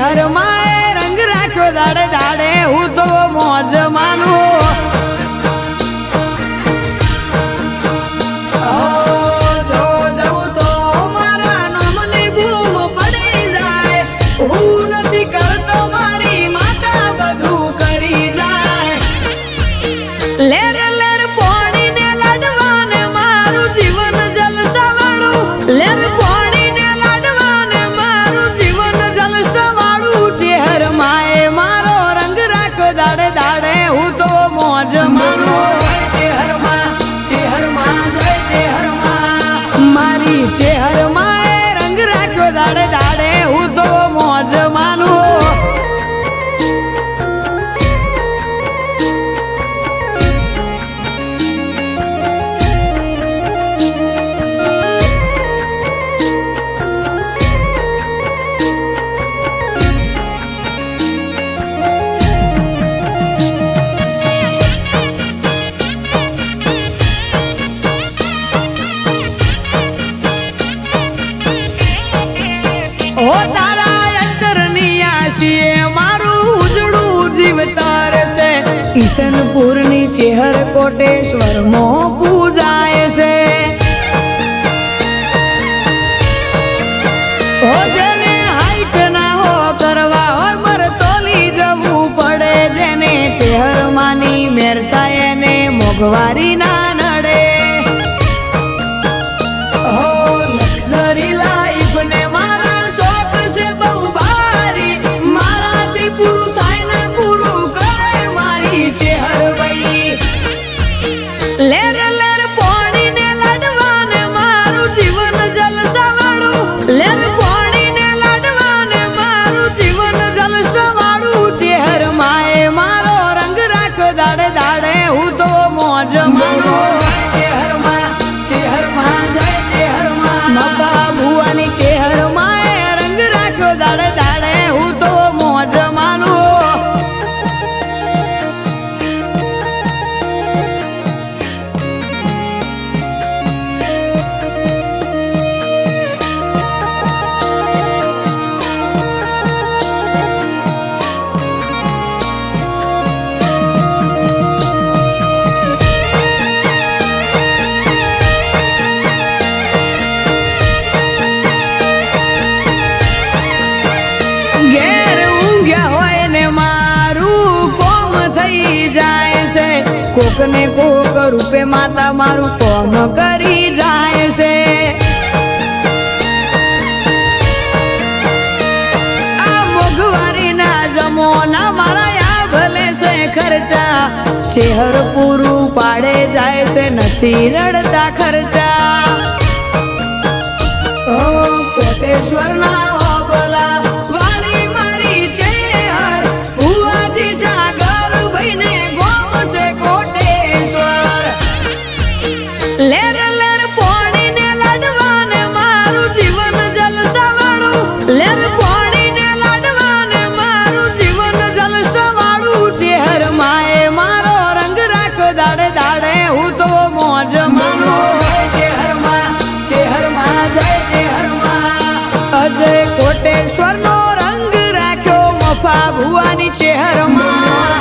ચેહર માએ રંગ રાખ્યો દાડે દાડે હું તો મોજ માનું ચેહર માએ રંગ રાખ્યો દાડે દાડે હું તો મોજ માનું ઓ તારા અંતરની આશીએ મારું ઉજળું જીવતર છે ઈશનપુરની ચેહર કોટેશ્વર માં પૂજાય છે ઓ જેને હાઈટ ના હો કરવા હોય મર તોલી જવું પડે જેને ચેહર માની મેર થાય એને મોંઘવારી ના નડે હો લક્ઝરી લાઈફ ને કોક ને કોક રૂપે માતા મારું કોમ કરી જાય છે આ મોંઘવારી ના જમોના મારા યા ભલે છે ખર્ચા ચેહર પૂરું પાડે જાય છે નથી રડતા ખર્ચા ઓ કોટેશ્વર ના કોટેશ્વર નો રંગ રાખ્યો મફા ભુવાની ચેહર માં